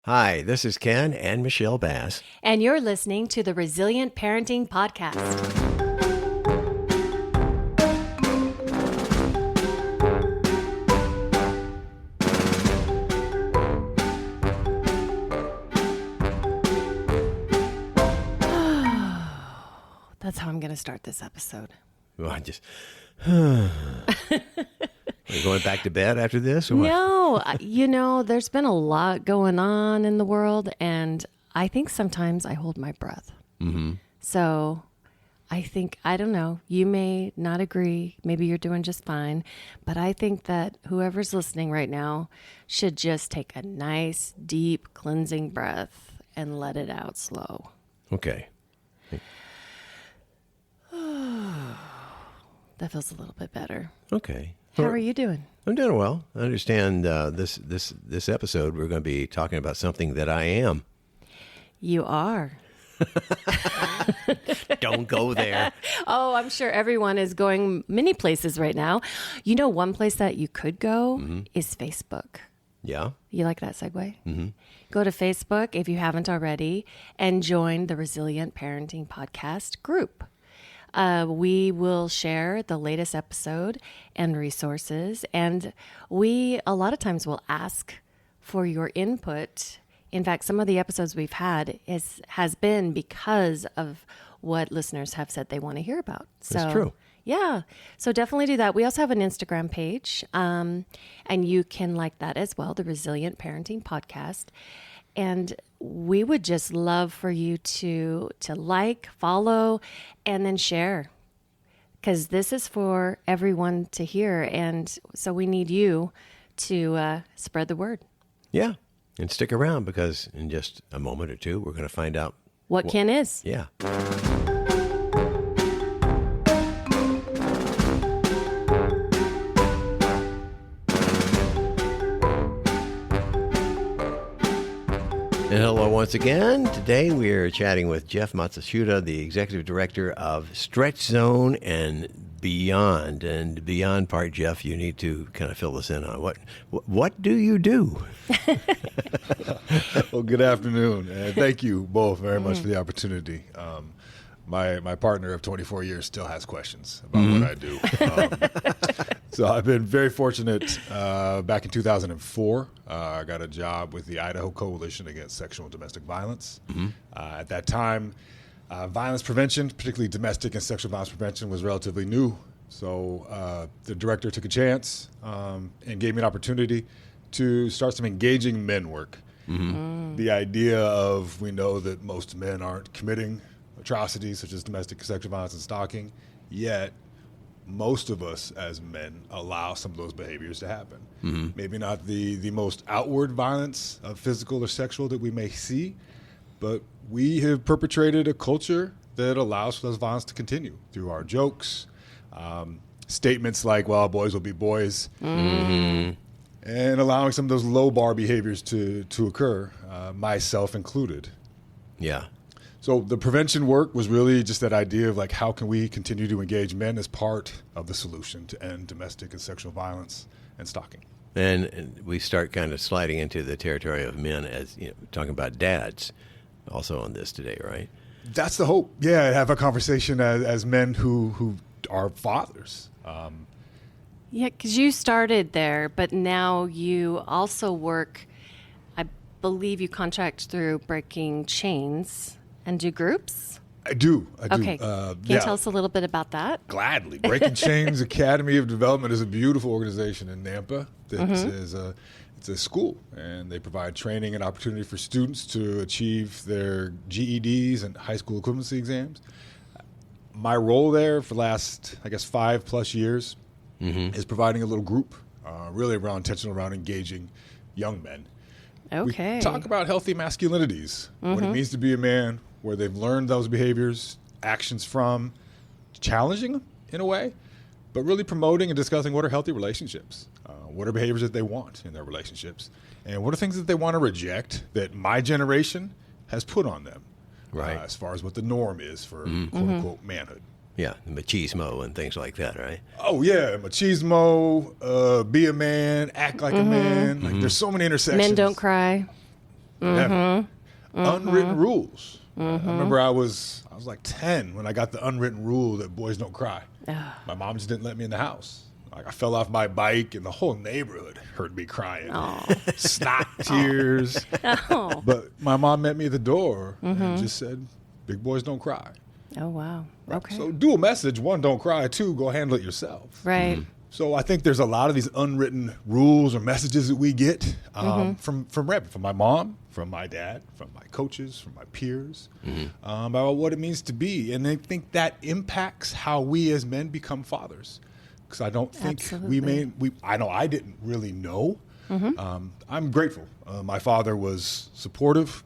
Hi, this is Ken and Michelle Bass. And you're listening to the Resilient Parenting Podcast. That's how I'm going to start this episode. Well, Are you going back to bed after this? Or what? No, there's been a lot going on in the world, and I think sometimes I hold my breath. Mm-hmm. So I don't know, you may not agree. Maybe you're doing just fine. But I think that whoever's listening right now should just take a nice, deep, cleansing breath and let it out slow. Okay. That feels a little bit better. Okay. How are you doing? I'm doing well. I understand this episode we're going to be talking about something that I am. You are. Don't go there. Oh, I'm sure everyone is going many places right now. You know, one place that you could go is Facebook. Yeah. You like that segue? Mm-hmm. Go to Facebook if you haven't already and join the Resilient Parenting Podcast group. We will share the latest episode and resources, and we a lot of times will ask for your input. In fact, some of the episodes we've had has been because of what listeners have said they want to hear about. So, that's true. Yeah. So definitely do that. We also have an Instagram page, and you can like that as well, the Resilient Parenting Podcast. And we would just love for you to like, follow, and then share, because this is for everyone to hear. And so we need you to spread the word. Yeah. And stick around, because in just a moment or two, we're going to find out what Ken is. Yeah. And hello once again. Today we are chatting with Jeff Matsushita, the Executive Director of Stretch Zone and Beyond. And Beyond part, Jeff, you need to kind of fill us in on what do you do? Well, good afternoon, and thank you both very much for the opportunity. My partner of 24 years still has questions about what I do. So I've been very fortunate. Back in 2004, I got a job with the Idaho Coalition Against Sexual and Domestic Violence. At that time, violence prevention, particularly domestic and sexual violence prevention, was relatively new. So the director took a chance and gave me an opportunity to start some engaging men work. The idea of, we know that most men aren't committing atrocities such as domestic sexual violence and stalking, yet most of us as men allow some of those behaviors to happen. Maybe not the most outward violence of physical or sexual that we may see, but we have perpetrated a culture that allows for those violence to continue through our jokes, statements like, well, boys will be boys, and allowing some of those low bar behaviors to occur, myself included. Yeah. So the prevention work was really just that idea of like, how can we continue to engage men as part of the solution to end domestic and sexual violence and stalking. And we start kind of sliding into the territory of men, as you know, talking about dads also on this today, right? That's the hope. Yeah, have a conversation as men who are fathers. Yeah, because you started there, but now you also work, I believe you contract through Breaking Chains and do groups? I do. Okay. Can you tell us a little bit about that? Gladly. Breaking Chains Academy of Development is a beautiful organization in Nampa. It's a school, and they provide training and opportunity for students to achieve their GEDs and high school equivalency exams. My role there for the last, 5+ years is providing a little group, really intentional around engaging young men. Okay. We talk about healthy masculinities, what it means to be a man, where they've learned those behaviors, actions from, challenging them in a way, but really promoting and discussing what are healthy relationships, what are behaviors that they want in their relationships, and what are things that they want to reject that my generation has put on them, right? As far as what the norm is for quote-unquote manhood. Yeah, machismo and things like that, right? Oh, yeah, machismo, be a man, act like a man. Like, there's so many intersections. Men don't cry. Never. Unwritten rules. I remember I was like 10 when I got the unwritten rule that boys don't cry. My mom just didn't let me in the house. Like, I fell off my bike and the whole neighborhood heard me crying. Snot tears. But my mom met me at the door and just said, big boys don't cry. Oh, wow. Right? Okay. So dual message: one, don't cry; two, go handle it yourself. Right. So I think there's a lot of these unwritten rules or messages that we get from my mom, from my dad, from my coaches, from my peers, about what it means to be. And I think that impacts how we as men become fathers. Because I don't think I know I didn't really know. I'm grateful. My father was supportive.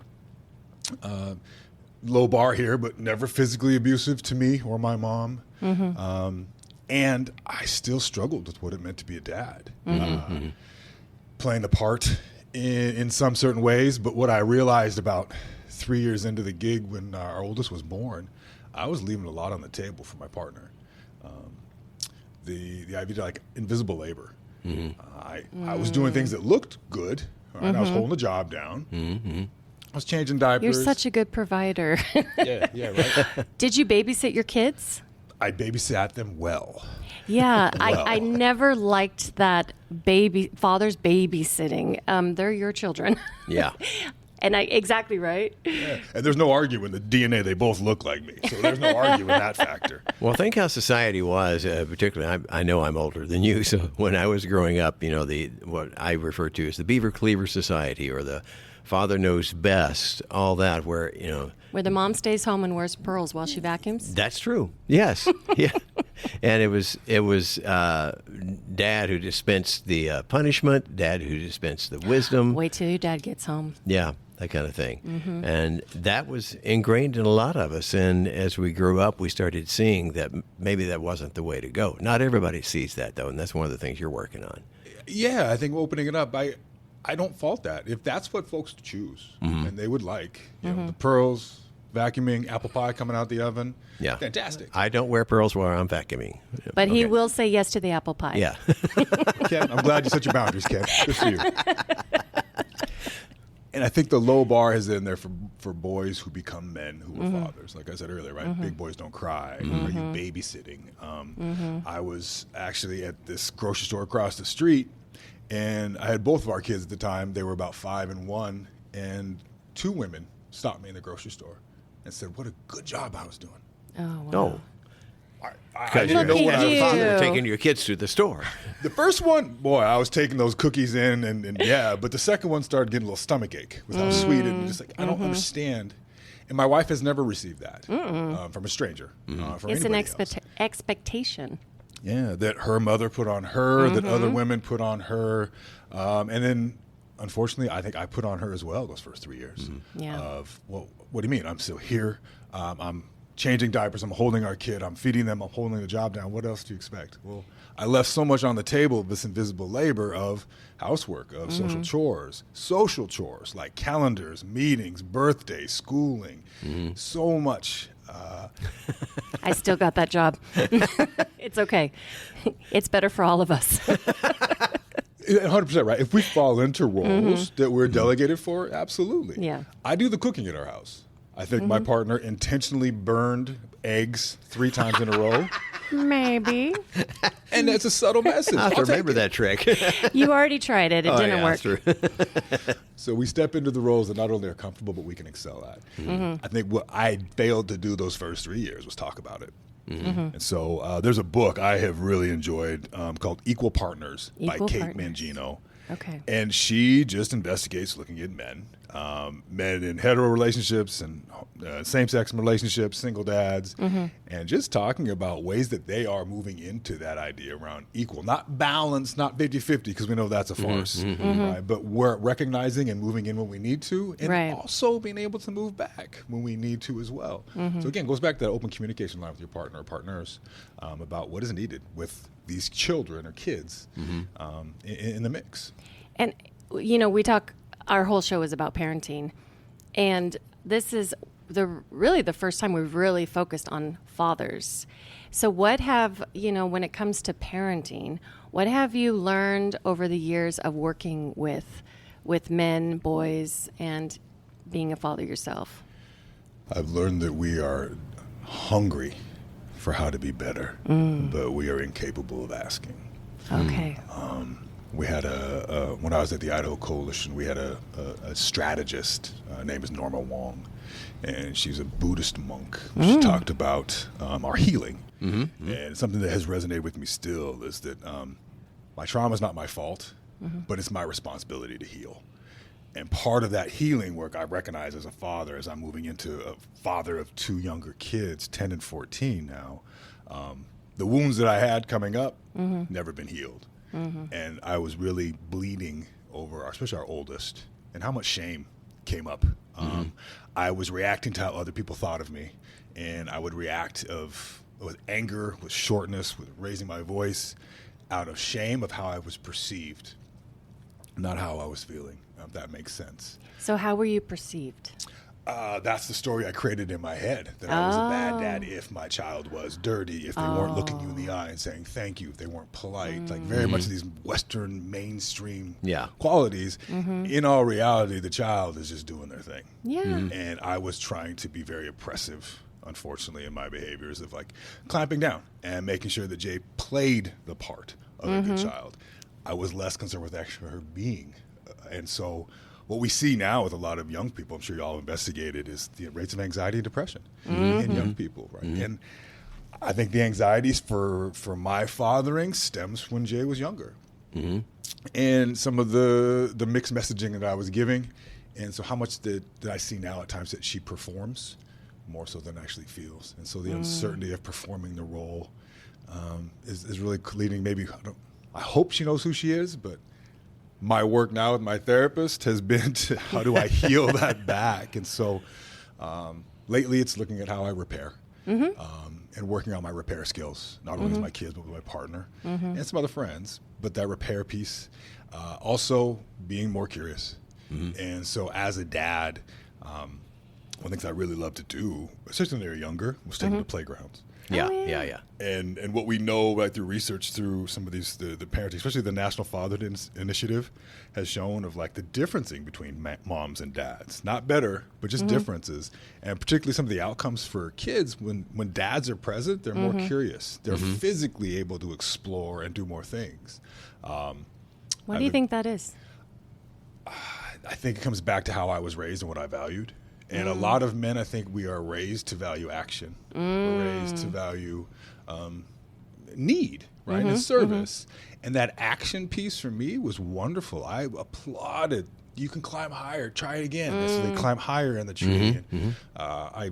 Low bar here, but never physically abusive to me or my mom. And I still struggled with what it meant to be a dad, playing the part in some certain ways. But what I realized about 3 years into the gig when our oldest was born, I was leaving a lot on the table for my partner. The idea, like, invisible labor. I was doing things that looked good. Right? I was holding the job down. I was changing diapers. You're such a good provider. Yeah, right. Did you babysit your kids? I babysat them well. Yeah, Well. I never liked that father's babysitting. They're your children. Yeah. And exactly right. Yeah. And there's no arguing the DNA, they both look like me. So there's no arguing that factor. Well, think how society was, particularly, I know I'm older than you, so when I was growing up, what I refer to as the Beaver Cleaver Society, or the father knows best, all that, where the mom stays home and wears pearls while she vacuums? That's true. Yes. Yeah. And it was dad who dispensed the punishment, dad who dispensed the wisdom. Wait till your dad gets home. Yeah, that kind of thing. And that was ingrained in a lot of us. And as we grew up, we started seeing that maybe that wasn't the way to go. Not everybody sees that, though, and that's one of the things you're working on. Yeah, I think opening it up, I don't fault that. If that's what folks choose and they would like, the pearls, vacuuming, apple pie coming out the oven, fantastic. I don't wear pearls while I'm vacuuming. But he will say yes to the apple pie. Yeah. Ken, I'm glad you set your boundaries, Ken. Good for you. And I think the low bar is in there for boys who become men who are fathers. Like I said earlier, right? Big boys don't cry. Are you babysitting? I was actually at this grocery store across the street, and I had both of our kids at the time. They were about 5 and 1, and 2 women stopped me in the grocery store and said, what a good job I was doing. Oh, wow. No. I didn't know what I was You doing. were taking your kids to the store. The first one, boy, I was taking those cookies in, and yeah, but the second one started getting a little stomach ache with how sweet and just like, I don't understand. And my wife has never received that from a stranger. From It's an anybody else. expectation. Yeah, that her mother put on her, that other women put on her. And then, unfortunately, I think I put on her as well those first 3 years. Yeah. Of, well, what do you mean? I'm still here. I'm changing diapers. I'm holding our kid. I'm feeding them. I'm holding the job down. What else do you expect? Well, I left so much on the table of this invisible labor of housework, of social chores like calendars, meetings, birthdays, schooling, so much. I still got that job. It's okay. It's better for all of us. 100% right. If we fall into roles that we're delegated for, absolutely. Yeah. I do the cooking in our house. I think my partner intentionally burned eggs 3 times in a row. Maybe. And that's a subtle message. I have to remember that trick. You already tried it. It didn't work. So we step into the roles that not only are comfortable, but we can excel at. I think what I failed to do those first 3 years was talk about it. And so there's a book I have really enjoyed called Equal Partners by Kate Mangino. Okay. And she just investigates looking at men in hetero relationships and same-sex relationships, single dads, and just talking about ways that they are moving into that idea around equal, not balanced, not 50-50, because we know that's a farce, right? But we're recognizing and moving in when we need to, and also being able to move back when we need to as well. So again, it goes back to that open communication line with your partner or partners about what is needed with these children or kids in the mix. And, our whole show is about parenting. And this is really the first time we've really focused on fathers. So what when it comes to parenting, what have you learned over the years of working with men, boys, and being a father yourself? I've learned that we are hungry for how to be better, but we are incapable of asking. Okay. We had when I was at the Idaho Coalition, we had a strategist. Her name is Norma Wong, and she's a Buddhist monk. She talked about our healing. And something that has resonated with me still is that my trauma is not my fault, but it's my responsibility to heal. And part of that healing work I recognize as a father, as I'm moving into a father of 2 younger kids, 10 and 14 now, the wounds that I had coming up, never been healed. And I was really bleeding over, especially our oldest, and how much shame came up. I was reacting to how other people thought of me, and I would react with anger, with shortness, with raising my voice, out of shame of how I was perceived, not how I was feeling, if that makes sense. So how were you perceived? That's the story I created in my head, that I was a bad dad if my child was dirty, if they weren't looking you in the eye and saying thank you, if they weren't polite, like very much of these Western mainstream qualities. In all reality, the child is just doing their thing. And I was trying to be very oppressive, unfortunately, in my behaviors of like clamping down and making sure that Jay played the part of a good child. I was less concerned with actually her being. And so what we see now with a lot of young people, I'm sure you all investigated, is the rates of anxiety and depression in young people, right? And I think the anxieties for my fathering stems when Jay was younger. And some of the mixed messaging that I was giving, and so how much did I see now at times that she performs more so than actually feels. And so the uncertainty of performing the role is really leading, maybe, I hope she knows who she is, but my work now with my therapist has been to how do I heal that back. And so lately it's looking at how I repair and working on my repair skills, not only with my kids, but with my partner and some other friends. But that repair piece, also being more curious. And so as a dad, one of the things I really love to do, especially when they were younger, was take them to playgrounds. Yeah. And what we know right through research through some of these the parenting, especially the National Fatherhood Initiative, has shown of like the differencing between moms and dads. Not better, but just differences. And particularly some of the outcomes for kids when dads are present, they're more curious. They're physically able to explore and do more things. Why do you think that is? I think it comes back to how I was raised and what I valued. And a lot of men, I think we are raised to value action. We're raised to value need, right, and service. And that action piece for me was wonderful. I applauded. You can climb higher. Try it again. So they climb higher in the tree. And, I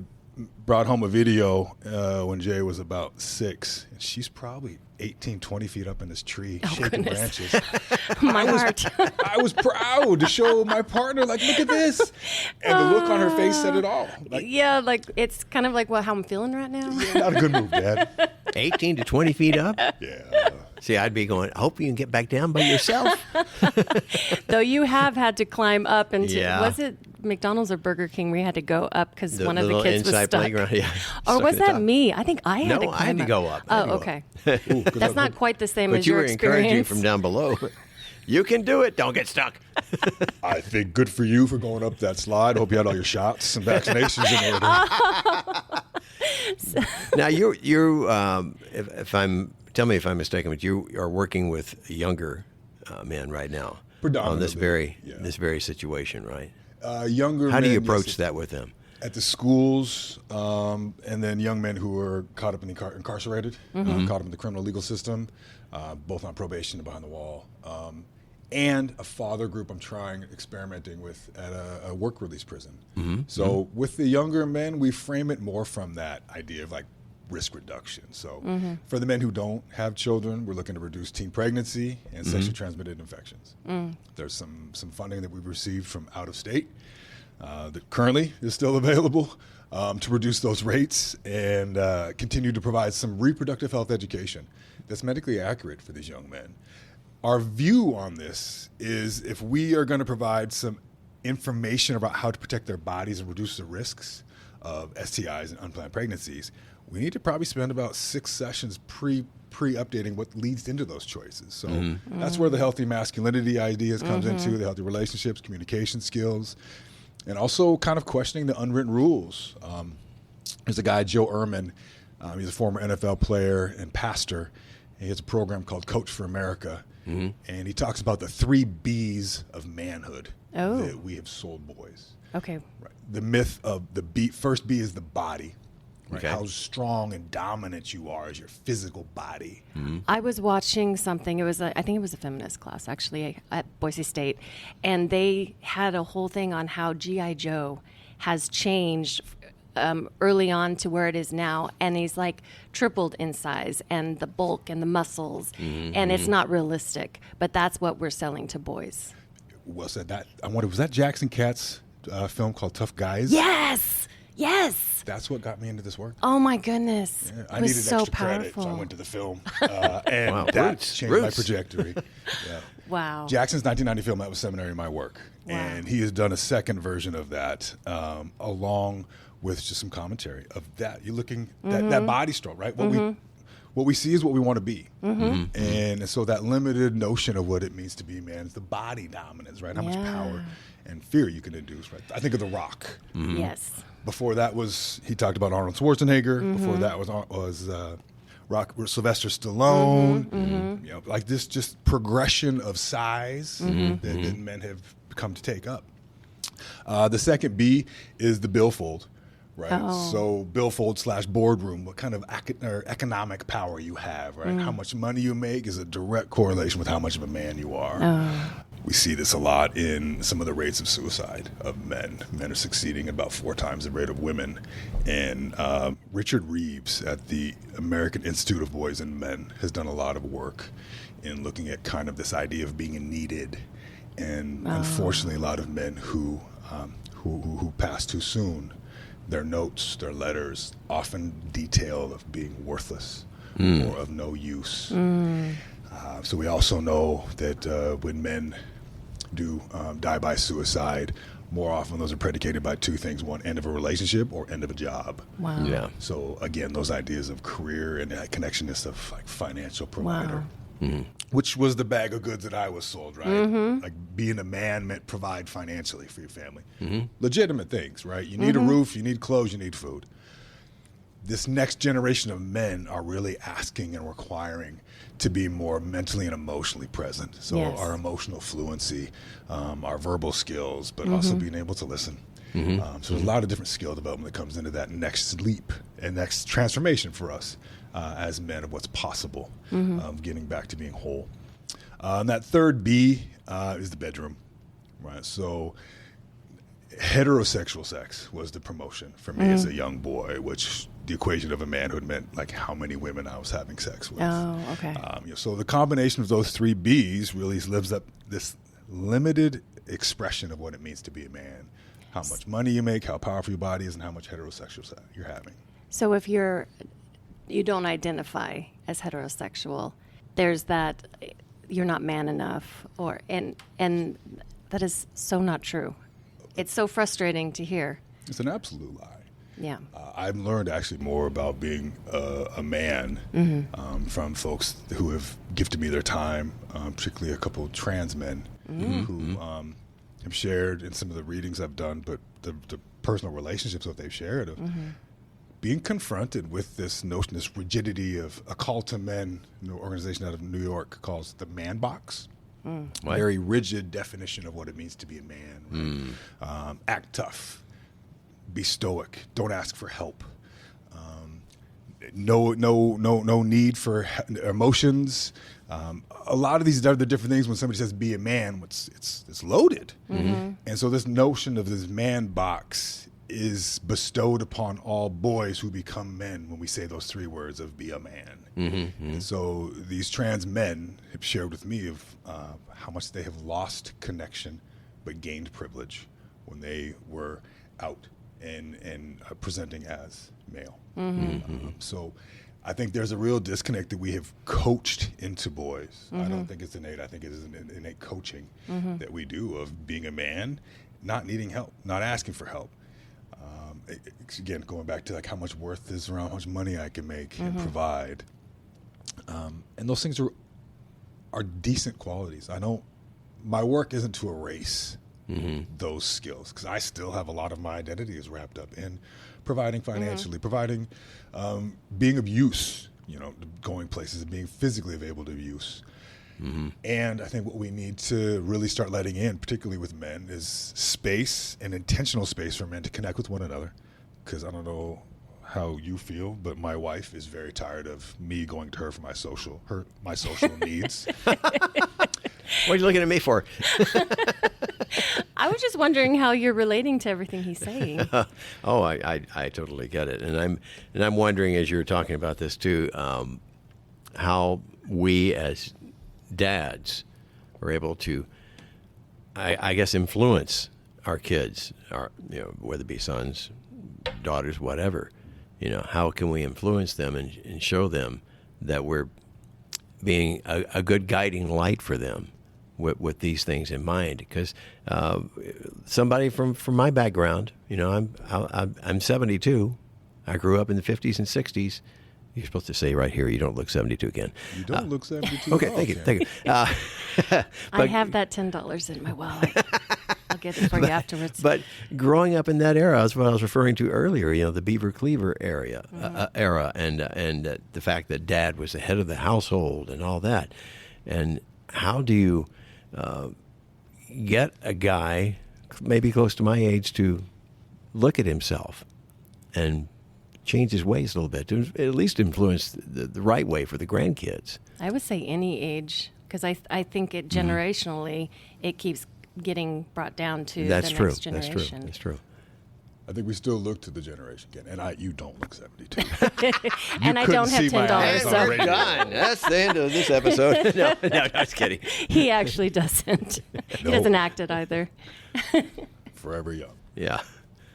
brought home a video when Jay was about 6. And she's probably 18, 20 feet up in this tree, shaking branches. My heart. I was proud to show my partner, like, look at this. And the look on her face said it all. Like, like it's kind of like how I'm feeling right now. Not a good move, Dad. 18 to 20 feet up? Yeah. See, I'd be going, I hope you can get back down by yourself. Though you have had to climb up into, Yeah. was it McDonald's or Burger King where you had to go up because one of the little kids was inside stuck? playground, yeah. Or Stuck was at the that top. me? I think I had to No, climb I had to go up. I had to Oh, go okay. Ooh, 'cause That's not quite the same But as you your were encouraging experience. from down below. You can do it. Don't get stuck. I think good for you for going up that slide. Hope you had all your shots and vaccinations in order. Now, tell me if I'm mistaken, but you are working with younger men right now on this very situation, right? Younger How do you men, approach yes, that with them? at the schools, and then young men who are caught up in incarcerated, caught up in the criminal legal system, both on probation and behind the wall. And a father group I'm experimenting with at a work release prison. So with the younger men, we frame it more from that idea of like risk reduction. So for the men who don't have children, we're looking to reduce teen pregnancy and sexually transmitted infections. There's some funding that we've received from out of state that currently is still available to reduce those rates and continue to provide some reproductive health education that's medically accurate for these young men. Our view on this is if we are going to provide some information about how to protect their bodies and reduce the risks of STIs and unplanned pregnancies, we need to probably spend about 6 sessions pre-updating what leads into those choices. So that's where the healthy masculinity ideas comes into, the healthy relationships, communication skills. and also kind of questioning the unwritten rules. There's a guy, Joe Ehrman. He's a former NFL player and pastor. He has a program called Coach for America, and he talks about the 3 B's of manhood that we have sold boys. Okay. Right. The myth of the first B is the body. Right? Okay. How strong and dominant you are as your physical body. I was watching something. I think it was a feminist class actually at Boise State, and they had a whole thing on how G.I. Joe has changed early on to where it is now, and he's like tripled in size and the bulk and the muscles, and it's not realistic, but that's what we're selling to boys. Well said. That I wonder, was that Jackson Katz film called Tough Guys? Yes. That's what got me into this work. Oh my goodness. Yeah, I it was needed so extra powerful. credit, so I went to the film, and Wow, that roots. changed my trajectory. Yeah. Wow. Jackson's 1990 film, that was seminary in my work. Wow. And he has done a second version of that, along with just some commentary of that. You're looking that body stroke, right? What we see is what we want to be. And so that limited notion of what it means to be a man is the body dominance, right? How much power and fear you can induce, right? I think of The Rock. Yes. Before that he talked about Arnold Schwarzenegger. Before that was Sylvester Stallone. You know, like this just progression of size that men have come to take up. The second B is the billfold, right? Oh. So billfold / boardroom, what kind of economic power you have, right? How much money you make is a direct correlation with how much of a man you are. We see this a lot in some of the rates of suicide of men. Men are succeeding about 4 times the rate of women. And Richard Reeves at the American Institute of Boys and Men has done a lot of work in looking at kind of this idea of being needed. And unfortunately, a lot of men who pass too soon, their notes, their letters often detail of being worthless or of no use. So we also know that when men do die by suicide, more often those are predicated by 2 things: one, end of a relationship, or end of a job. Wow. Yeah. So again, those ideas of career and that connectionness of like financial provider, which was the bag of goods that I was sold, right? Like being a man meant provide financially for your family. Legitimate things, right? You need a roof, you need clothes, you need food. This next generation of men are really asking and requiring to be more mentally and emotionally present. So our emotional fluency, our verbal skills, but also being able to listen. So there's a lot of different skill development that comes into that next leap and next transformation for us as men of what's possible, of getting back to being whole. And that third B is the bedroom, right? So heterosexual sex was the promotion for me as a young boy, which the equation of a manhood meant like how many women I was having sex with. Oh, okay. So the combination of those 3 B's really lives up this limited expression of what it means to be a man. How much money you make, how powerful your body is, and how much heterosexual sex you're having. So if you don't identify as heterosexual, there's that you're not man enough, and that is so not true. It's so frustrating to hear. It's an absolute lie. Yeah. I've learned actually more about being a man from folks who have gifted me their time, particularly a couple of trans men who have shared in some of the readings I've done, but the personal relationships that they've shared of being confronted with this notion, this rigidity of a call to men, an organization out of New York calls the man box. Very rigid definition of what it means to be a man. Right? Act tough, be stoic, don't ask for help. No need for emotions. A lot of these other different things. When somebody says "be a man," it's loaded, and so this notion of this man box is bestowed upon all boys who become men when we say those 3 words of "be a man." And so these trans men have shared with me of how much they have lost connection, but gained privilege when they were out and presenting as male. So I think there's a real disconnect that we have coached into boys. I don't think it's innate. I think it is an innate coaching that we do of being a man, not needing help, not asking for help. Again, going back to like how much worth is around how much money I can make and provide. And those things are decent qualities. My work isn't to erase those skills, because I still have a lot of my identity is wrapped up in providing financially, providing, being of use, going places and being physically available to use. And I think what we need to really start letting in, particularly with men, is space and intentional space for men to connect with one another. Because I don't know how you feel, but my wife is very tired of me going to her for my social needs. What are you looking at me for? I was just wondering how you're relating to everything he's saying. Oh, I totally get it, and I'm wondering, as you're talking about this too, how we as dads are able to, I guess, influence our kids, whether it be sons, daughters, whatever. How can we influence them and show them that we're being a good guiding light for them with these things in mind? Because somebody from my background, I'm 72. I grew up in the 50s and 60s. You're supposed to say right here, you don't look 72 again. You don't look 72. Okay, thank you. I have that $10 in my wallet. I'll get it for you afterwards. But growing up in that era, that's what I was referring to earlier. The Beaver Cleaver era, and the fact that Dad was the head of the household and all that. And how do you get a guy, maybe close to my age, to look at himself and change his ways a little bit, to at least influence the right way for the grandkids? I would say any age, because I think it generationally, it keeps getting brought down to the next generation. That's true. I think we still look to the generation again, and you don't look 72. And I don't have $10, so done. That's the end of this episode. No, just kidding. He actually doesn't. He doesn't act it either. Forever young. Yeah.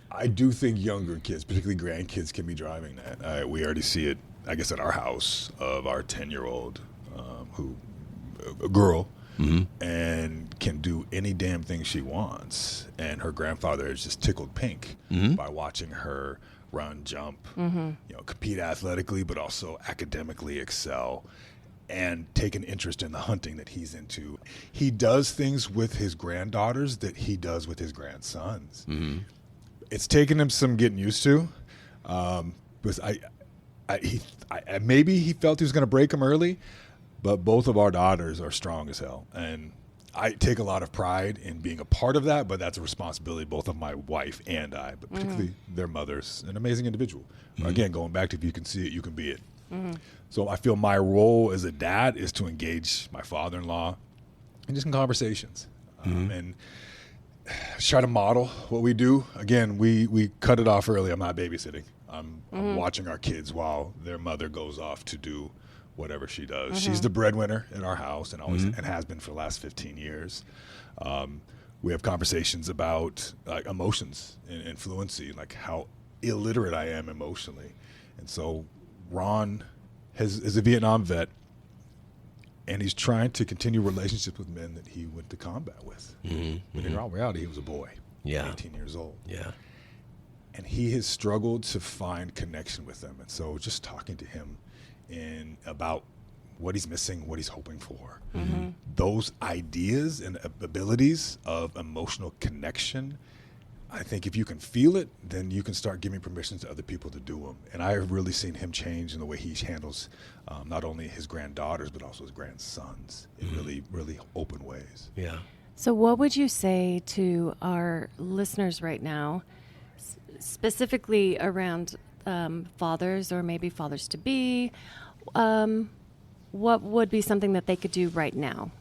I do think younger kids, particularly grandkids, can be driving that. We already see it, I guess, at our house of our 10-year-old, a girl, and can do any damn thing she wants. And her grandfather is just tickled pink by watching her run, jump, compete athletically, but also academically excel, and take an interest in the hunting that he's into. He does things with his granddaughters that he does with his grandsons. It's taken him some getting used to, because maybe he felt he was going to break him early, but both of our daughters are strong as hell, and I take a lot of pride in being a part of that. But that's a responsibility both of my wife and I, but particularly their mother's an amazing individual. Again, going back to, if you can see it, you can be it. So I feel my role as a dad is to engage my father-in-law in just in conversations, and try to model what we do. Again, we cut it off early. I'm not babysitting. I'm watching our kids while their mother goes off to do whatever she does. She's the breadwinner in our house, and always and has been for the last 15 years. We have conversations about emotions and fluency, like how illiterate I am emotionally. And so Ron is a Vietnam vet, and he's trying to continue relationships with men that he went to combat with. But in all reality, he was a boy, 18 years old. Yeah. And he has struggled to find connection with them. And so just talking to him about what he's missing, what he's hoping for, those ideas and abilities of emotional connection, I think if you can feel it, then you can start giving permission to other people to do them. And I have really seen him change in the way he handles not only his granddaughters, but also his grandsons in really, really open ways. Yeah. So what would you say to our listeners right now, specifically around fathers or maybe fathers-to-be? What would be something that they could do right now?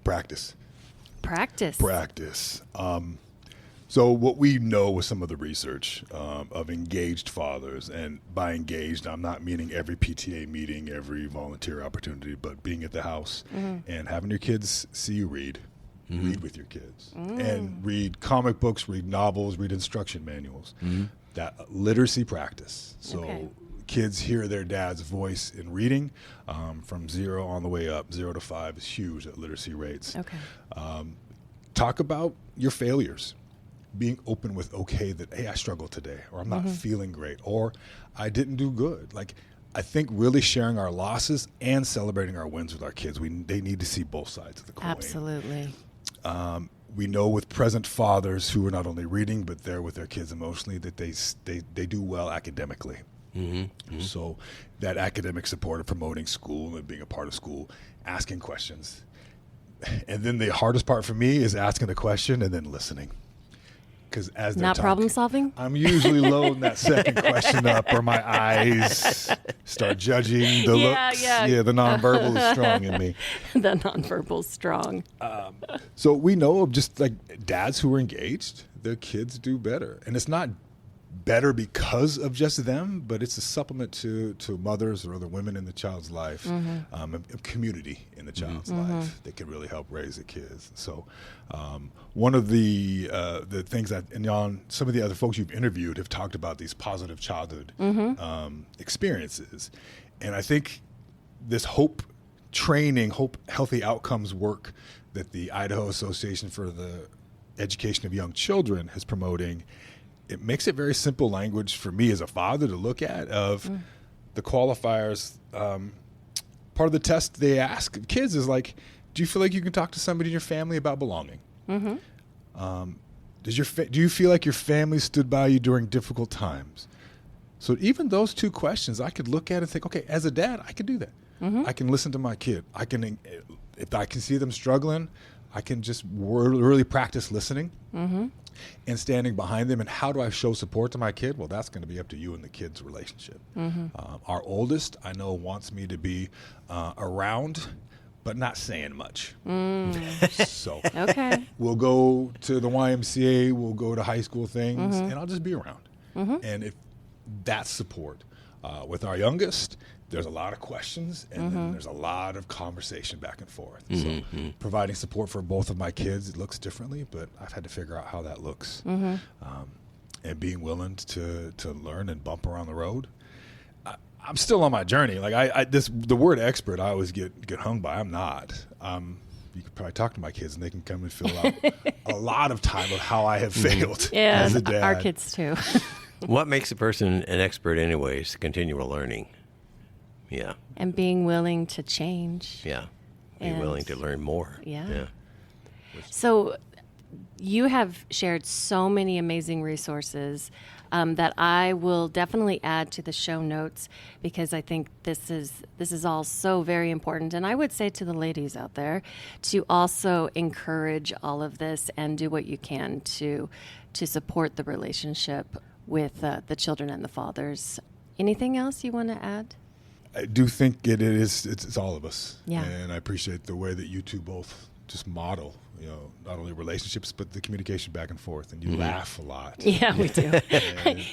Practice. So what we know with some of the research of engaged fathers, and by engaged, I'm not meaning every PTA meeting, every volunteer opportunity, but being at the house and having your kids see you read. Read with your kids and read comic books, read novels, read instruction manuals. That literacy practice. So kids hear their dad's voice in reading from 0 on the way up. 0 to 5 is huge at literacy rates. Talk about your failures. Being open with, that, hey, I struggled today, or I'm not feeling great, or I didn't do good. Like, I think really sharing our losses and celebrating our wins with our kids, they need to see both sides of the coin. Absolutely. we know with present fathers who are not only reading but they're with their kids emotionally that they do well academically. So that academic support of promoting school and being a part of school, asking questions. And then the hardest part for me is asking the question and then listening. Because as they're Not talking, problem solving? I'm usually loading that second question up, or my eyes start judging the looks. Yeah. The nonverbal is strong in me. The nonverbal strong. So we know of just like dads who are engaged, their kids do better. And it's not better because of just them, but it's a supplement to mothers or other women in the child's life, a community in the child's life that can really help raise the kids. So one of the things that, and on some of the other folks you've interviewed have talked about these positive childhood experiences. And I think this hope training, hope healthy outcomes work that the Idaho Association for the Education of Young Children is promoting, it makes it very simple language for me as a father to look at of the qualifiers. Part of the test they ask kids is like, do you feel like you can talk to somebody in your family about belonging? Do you feel like your family stood by you during difficult times? So even those two questions, I could look at and think, okay, as a dad, I can do that. I can listen to my kid. If I can see them struggling, I can just really practice listening and standing behind them. And how do I show support to my kid? Well, that's going to be up to you and the kid's relationship. Our oldest, I know, wants me to be around, but not saying much. So we'll go to the YMCA, we'll go to high school things, and I'll just be around. And if that's support. With our youngest, there's a lot of questions, and then there's a lot of conversation back and forth. So providing support for both of my kids, it looks differently, but I've had to figure out how that looks. And being willing to learn and bump around the road. I'm still on my journey. Like the word expert, I always get hung by. I'm not. You could probably talk to my kids, and they can come and fill out a lot of time of how I have failed as a dad. Our kids too. What makes a person an expert anyways? Continual learning. Yeah. And being willing to change. Yeah. Being willing to learn more. Yeah. So you have shared so many amazing resources that I will definitely add to the show notes, because I think this is all so very important. And I would say to the ladies out there to also encourage all of this and do what you can to support the relationship with the children and the fathers. Anything else you want to add? I do think it's all of us. Yeah. And I appreciate the way that you two both just model, not only relationships, but the communication back and forth. And you laugh a lot. Yeah, we do.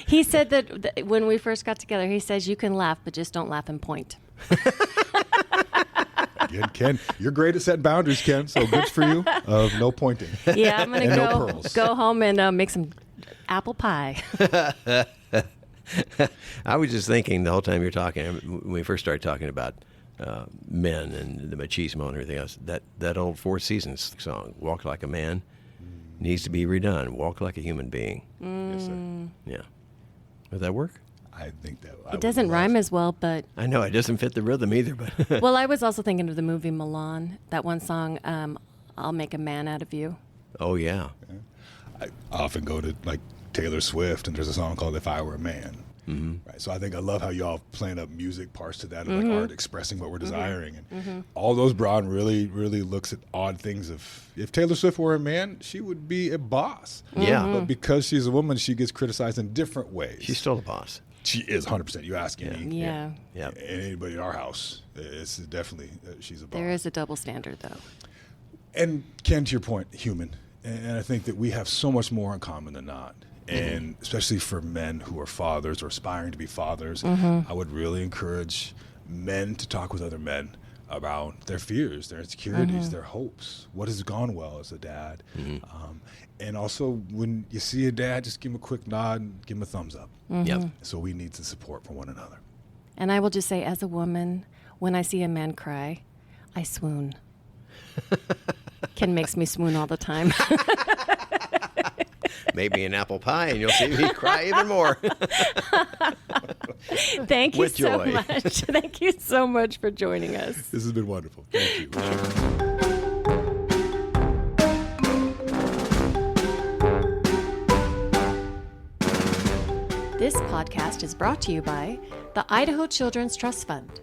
He said that when we first got together, he says, you can laugh, but just don't laugh and point. Again, Ken, you're great at setting boundaries, Ken, so good for you of no pointing. Yeah, I'm going no to go home and make some apple pie. I was just thinking the whole time you're talking, when we first started talking about men and the machismo and everything else, that old Four Seasons song, Walk Like a Man, needs to be redone. Walk like a human being. Yes, sir. Yeah. Would that work? I think that it doesn't rhyme as well, but I know it doesn't fit the rhythm either. But well, I was also thinking of the movie Milan. That one song, "I'll Make a Man Out of You." Oh yeah. I often go to like Taylor Swift, and there's a song called "If I Were a Man." Right. So I think I love how y'all playing up music parts to that, of like art expressing what we're desiring, and all those Brown really looks at odd things. Of if Taylor Swift were a man, she would be a boss. Yeah. But because she's a woman, she gets criticized in different ways. She's still a boss. She is 100%. You ask any Yeah. anybody in our house, it's definitely she's a boss. There is a double standard, though. And Ken, to your point, human, and I think that we have so much more in common than not. And especially for men who are fathers or aspiring to be fathers, I would really encourage men to talk with other men about their fears, their insecurities, their hopes, what has gone well as a dad. And also, when you see a dad, just give him a quick nod and give him a thumbs up. Yep. So we need to support for one another. And I will just say, as a woman, when I see a man cry, I swoon. Ken makes me swoon all the time. Maybe an apple pie, and you'll see me cry even more. Thank you With so joy. much. Thank you so much for joining us. This has been wonderful. Thank you. This podcast is brought to you by the Idaho Children's Trust Fund.